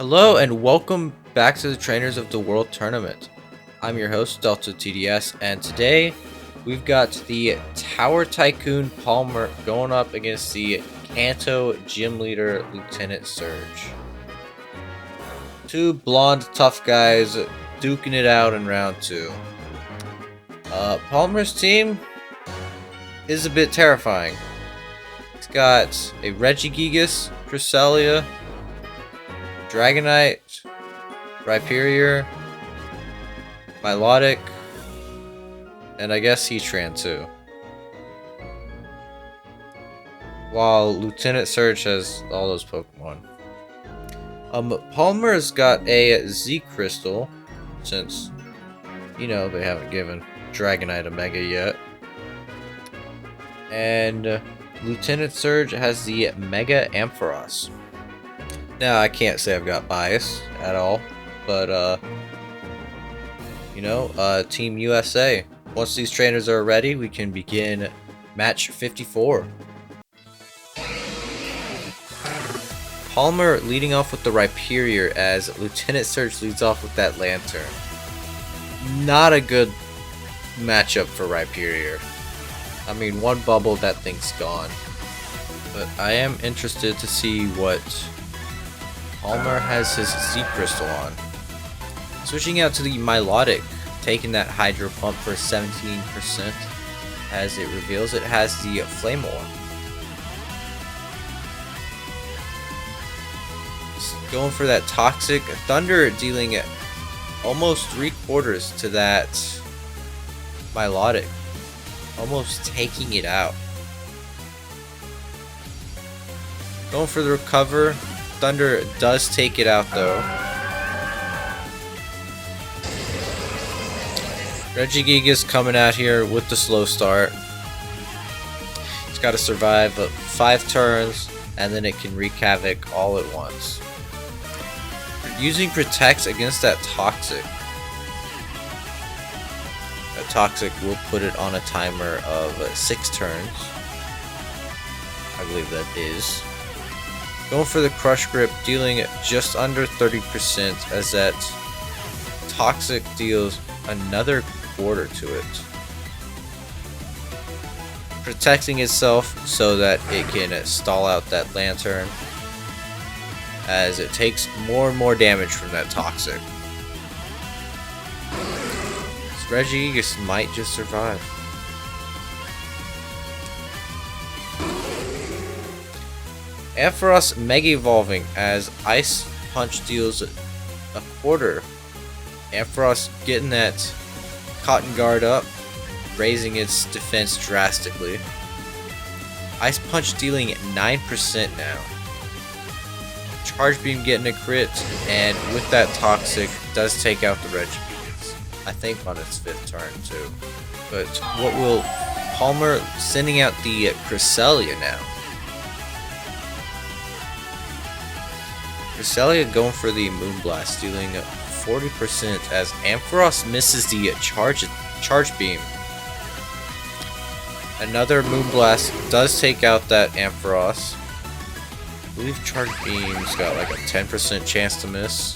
Hello and welcome back to the Trainers of the World Tournament. I'm your host, DeltaTDS, and today we've got the Tower Tycoon Palmer going up against the Kanto Gym Leader Lieutenant Surge. Two blonde tough guys duking it out in round 2. Palmer's team is a bit terrifying. It's got a Regigigas, Cresselia, Dragonite, Rhyperior, Milotic, and I guess Heatran too. While Lieutenant Surge has all those Pokemon. Palmer's got a Z Crystal, since, you know, they haven't given Dragonite a Mega yet. And Lieutenant Surge has the Mega Ampharos. Now, I can't say I've got bias at all, but, Team USA. Once these trainers are ready, we can begin match 54. Palmer leading off with the Rhyperior as Lieutenant Surge leads off with that Lantern. Not a good matchup for Rhyperior. I mean, one bubble, that thing's gone. But I am interested to see what Palmer has his Z Crystal on. Switching out to the Milotic, taking that Hydro Pump for 17%. As it reveals, it has the Flame Wall. Going for that Toxic Thunder, dealing almost 3/4 to that Milotic. Almost taking it out. Going for the Recover. Thunder does take it out though. Regigigas coming out here with the slow start. It's got to survive 5 turns and then it can wreak havoc all at once. Using Protect against that Toxic. That Toxic will put it on a timer of 6 turns. I believe that is. Going for the Crush Grip, dealing just under 30% as that Toxic deals another quarter to it. Protecting itself so that it can stall out that Lantern as it takes more and more damage from that Toxic. This Regigigas might just survive. Ampharos Mega Evolving as Ice Punch deals a quarter. Ampharos getting that Cotton Guard up, raising its defense drastically. Ice Punch dealing 9% now. Charge Beam getting a crit, and with that Toxic does take out the Regigigas. I think on its 5th turn too. But what will Palmer sending out the Cresselia now? Cresselia going for the Moonblast, dealing 40% as Ampharos misses the charge beam. Another Moonblast does take out that Ampharos. I believe Charge Beam's got like a 10% chance to miss.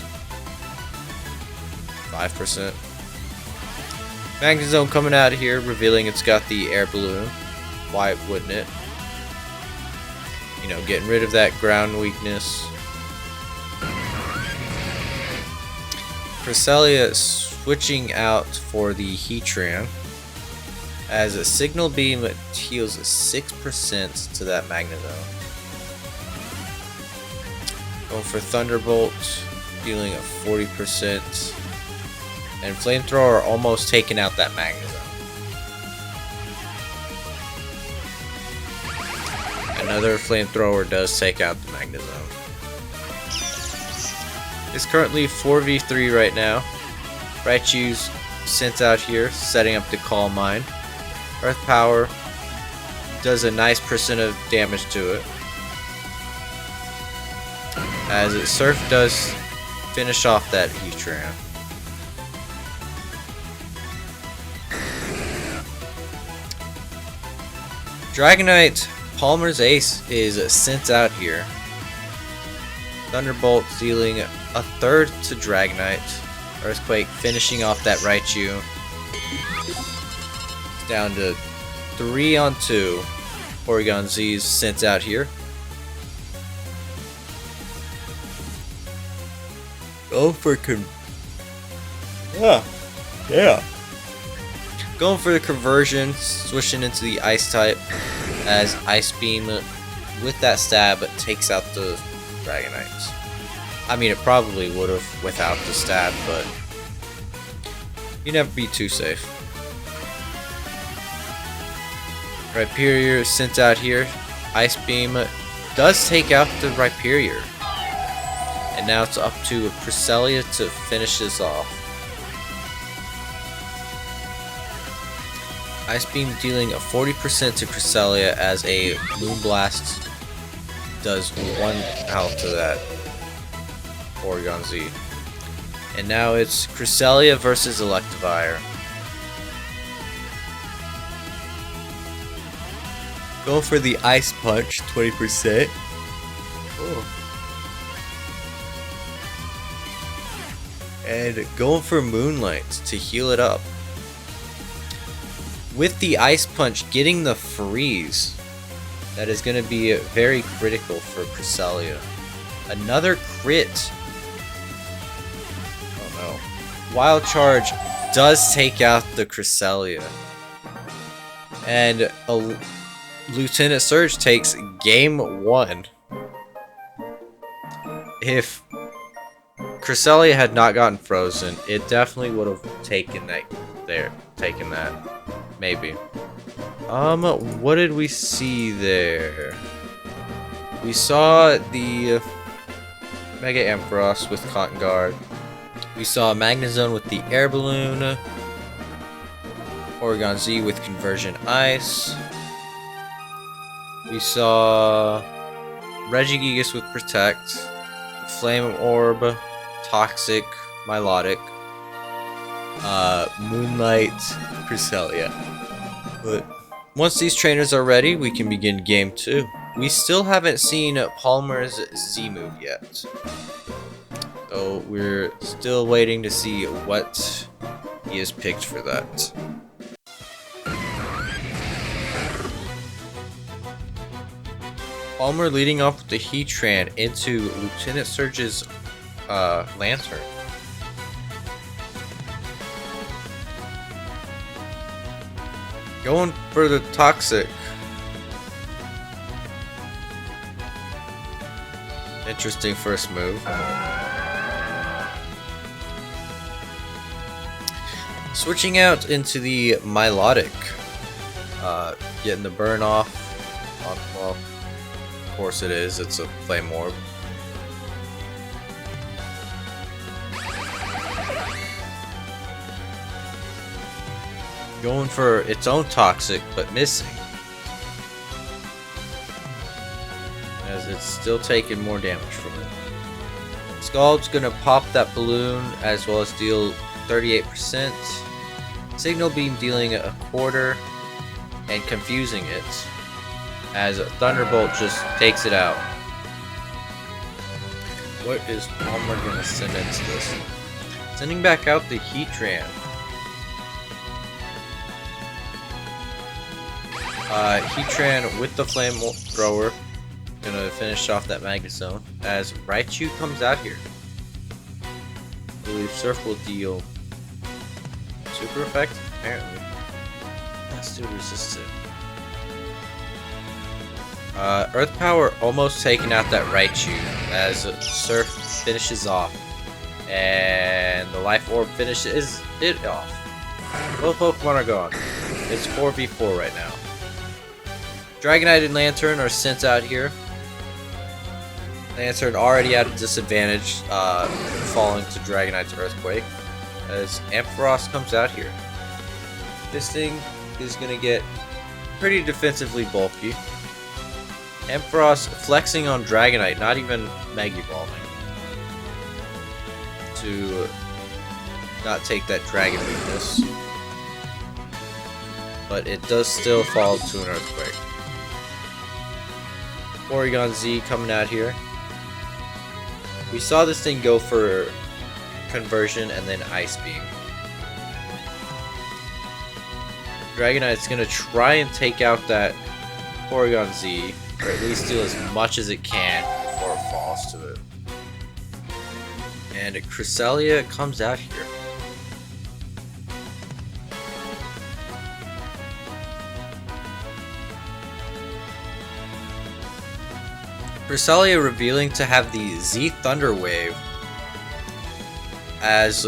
5%. Magnezone coming out of here, revealing it's got the Air Balloon. Why wouldn't it? You know, getting rid of that ground weakness. Cresselia switching out for the Heatran as a Signal Beam heals 6% to that Magnezone. Going for Thunderbolt, dealing a 40%, and Flamethrower almost taking out that Magnezone. Another Flamethrower does take out the Magnezone. It's currently 4v3 right now. Raichu's sent out here, setting up the Calm Mind. Earth Power does a nice percent of damage to it. As it Surf does finish off that Heatran. Dragonite, Palmer's Ace, is sent out here. Thunderbolt dealing a third to Dragonite. Earthquake finishing off that Raichu. It's down to 3 on 2. Porygon Z's sent out here. Going for Going for the conversion, switching into the Ice type as Ice Beam with that stab takes out the Dragonite. I mean, it probably would have without the stab, but you never be too safe. Rhyperior sent out here. Ice Beam does take out the Rhyperior. And now it's up to Cresselia to finish this off. Ice Beam dealing a 40% to Cresselia as a Moonblast does 1 out to that Porygon Z. And now it's Cresselia versus Electivire. Go for the Ice Punch, 20%. Oh. And going for Moonlight to heal it up. With the Ice Punch getting the freeze, that is going to be very critical for Cresselia. Another crit. Oh no. Wild Charge does take out the Cresselia. And a Lieutenant Surge takes game 1. If Cresselia had not gotten frozen, it definitely would have taken that there. Taken that. Maybe. What did we see there? We saw the Mega Ampharos with Cotton Guard. We saw Magnezone with the Air Balloon. Porygon Z with Conversion Ice. We saw Regigigas with Protect. Flame Orb. Toxic. Milotic. Moonlight. Cresselia. But once these trainers are ready, we can begin game 2. We still haven't seen Palmer's Z move yet. So we're still waiting to see what he has picked for that. Palmer leading off with the Heatran into Lieutenant Surge's Lantern. Going for the Toxic. Interesting first move. Switching out into the Milotic. Getting the burn off. Well, of course it is. It's a Flame Orb. Going for its own Toxic, but missing. As it's still taking more damage from it. Scald's gonna pop that balloon as well as deal 38%. Signal Beam dealing a quarter and confusing it. As Thunderbolt just takes it out. What is Palmer gonna send into this? Sending back out the Heatran. Heatran with the Flame Thrower. Gonna finish off that Magnezone as Raichu comes out here. I believe Surf will deal super effect, apparently. That's still resistant. Earth Power almost taking out that Raichu as Surf finishes off. And the Life Orb finishes it off. Both Pokemon are gone. It's 4v4 right now. Dragonite and Lantern are sent out here. Lantern already at a disadvantage, falling to Dragonite's Earthquake. As Ampharos comes out here. This thing is going to get pretty defensively bulky. Ampharos flexing on Dragonite, not even Mega Evolving. To not take that Dragon weakness. But it does still fall to an Earthquake. Porygon Z coming out here. We saw this thing go for conversion and then Ice Beam. Dragonite's gonna try and take out that Porygon Z, or at least do as much as it can before it falls to it. And Cresselia comes out here. Cresselia revealing to have the Z Thunder Wave as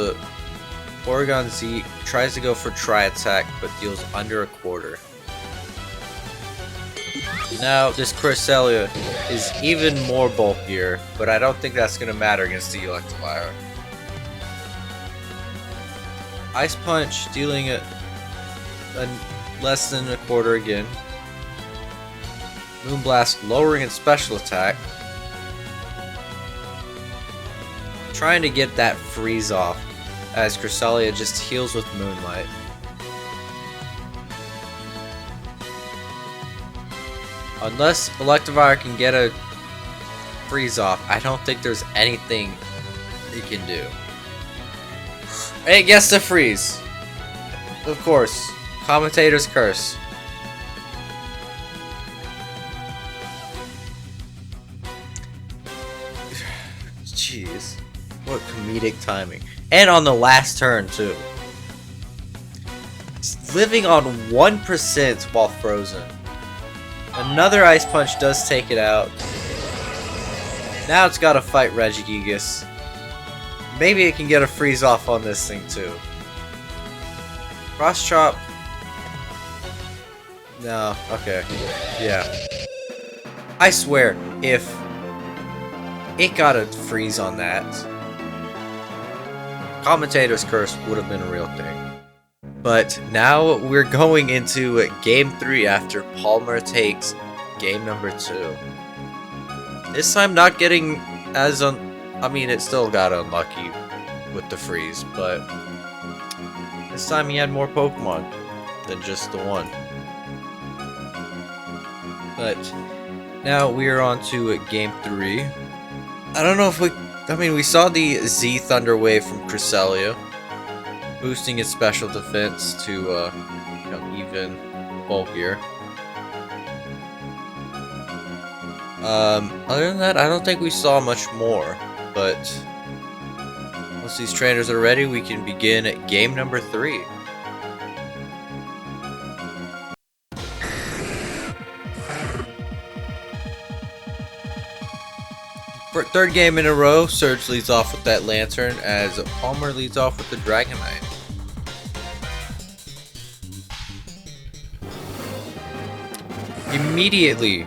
Porygon Z tries to go for Tri-Attack but deals under a quarter. Now this Cresselia is even more bulkier, but I don't think that's going to matter against the Electivire. Ice Punch dealing a less than a quarter again. Moonblast lowering its special attack. Trying to get that freeze off as Cresselia just heals with Moonlight. Unless Electivire can get a freeze off, I don't think there's anything it can do. It gets the freeze. Of course. Commentator's curse. Jeez. What comedic timing. And on the last turn, too. It's living on 1% while frozen. Another Ice Punch does take it out. Now it's got to fight Regigigas. Maybe it can get a freeze off on this thing, too. Cross Chop. No, okay. Yeah. I swear, if it got a freeze on that, Commentator's Curse would have been a real thing. But now we're going into Game 3 after Palmer takes Game number 2. This time not getting as I mean, it still got unlucky with the freeze, but this time he had more Pokemon than just the one. But now we are on to Game 3. I don't know if we saw the Z Thunder Wave from Cresselia, boosting its special defense to even bulkier. Other than that, I don't think we saw much more, but once these trainers are ready, we can begin game number 3. For third game in a row, Surge leads off with that Lantern as Palmer leads off with the Dragonite. Immediately,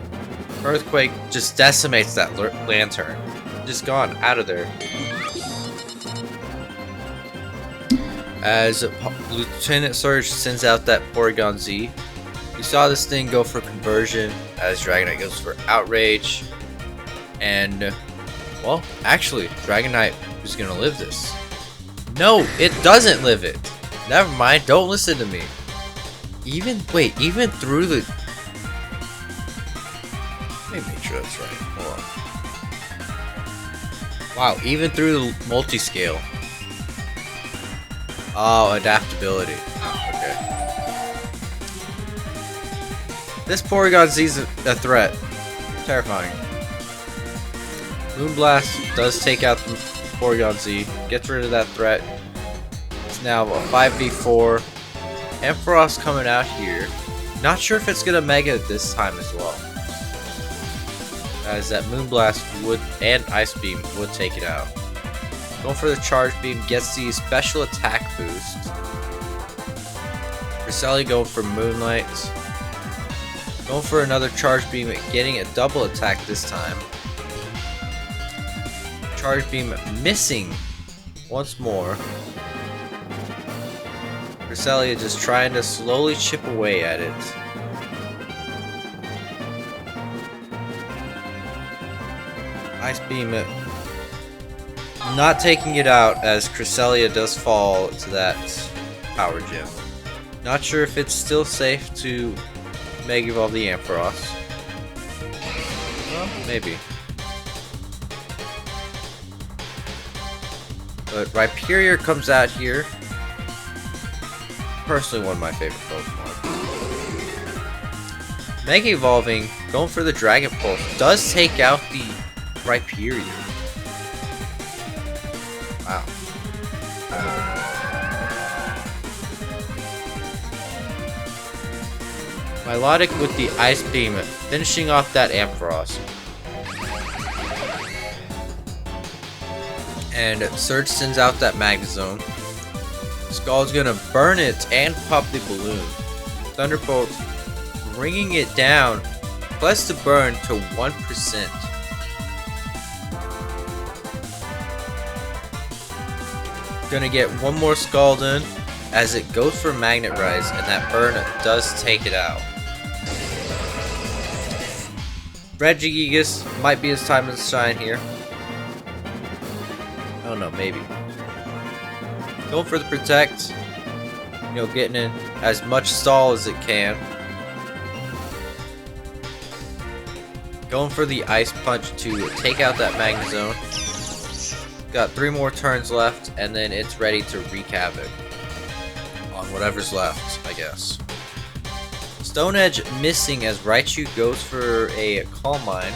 Earthquake just decimates that Lantern. Just gone, out of there. As Lieutenant Surge sends out that Porygon Z. We saw this thing go for conversion as Dragonite goes for Outrage. And, well, actually, Dragonite is going to live this. No, it doesn't live it. Never mind, don't listen to me. Even through the... Let me make sure that's right. Hold on. Wow, even through the multi-scale. Oh, adaptability. Okay. This Porygon Z's a threat. Terrifying. Moonblast does take out the Porygon Z. Gets rid of that threat. It's now a 5v4. Ampharos coming out here. Not sure if it's gonna Mega this time as well, as that Moonblast would and Ice Beam would take it out. Going for the Charge Beam, gets the special attack boost. Cresselia going for Moonlight. Going for another Charge Beam, getting a double attack this time. Charge Beam missing once more. Cresselia just trying to slowly chip away at it. Ice Beam not taking it out as Cresselia does fall to that Power Gem. Not sure if it's still safe to Mega Evolve the Ampharos. Well, maybe. But Rhyperior comes out here. Personally, one of my favorite Pokemon. Mega Evolving, going for the Dragon Pulse, does take out the Rhyperior. Wow. Milotic with the Ice Beam, finishing off that Ampharos. And Surge sends out that Magnezone. Skull's gonna burn it and pop the balloon. Thunderbolt bringing it down, plus the burn to 1%. Gonna get one more Scald in as it goes for Magnet Rise, and that burn does take it out. Regigigas might be his time to shine here. I don't know, maybe. Going for the Protect. You know, getting in as much stall as it can. Going for the Ice Punch to take out that Magnezone. Got 3 more turns left, and then it's ready to wreak havoc on whatever's left, I guess. Stone Edge missing as Raichu goes for a Calm Mind.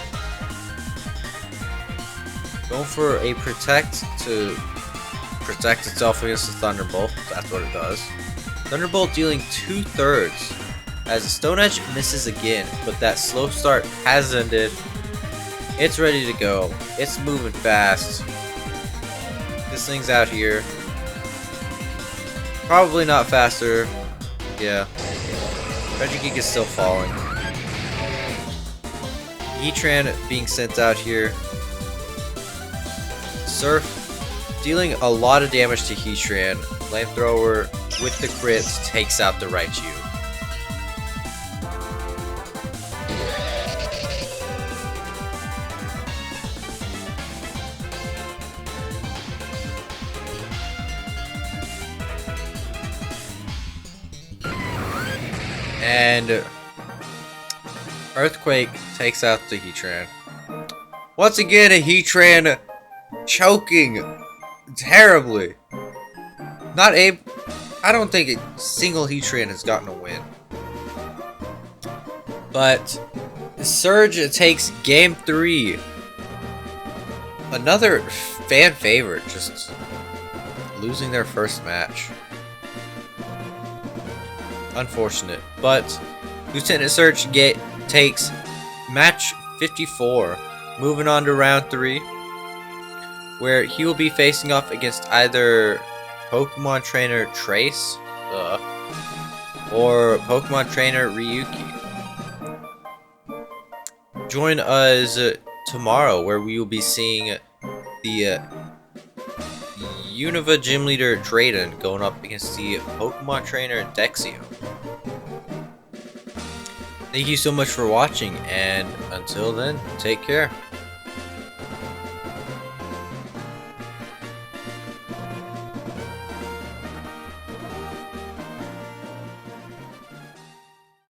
Going for a Protect to protect itself against the Thunderbolt. That's what it does. Thunderbolt dealing 2/3 as Stone Edge misses again, but that slow start has ended. It's ready to go. It's moving fast. This thing's out here. Probably not faster. Yeah. Regigigas is still falling. Heatran being sent out here. Surf dealing a lot of damage to Heatran. Flamethrower with the crits takes out the Raichu. And Earthquake takes out the Heatran. Once again, a Heatran choking terribly. I don't think a single Heatran has gotten a win. But Surge takes game 3. Another fan favorite, just losing their first match. Unfortunate, but Lieutenant Surge takes match 54, moving on to round 3, where he will be facing off against either Pokemon Trainer Trace or Pokemon Trainer Ryuki. Join us tomorrow, where we will be seeing the Unova Gym Leader Drayden going up against the Pokemon Trainer Dexio. Thank you so much for watching, and until then, take care.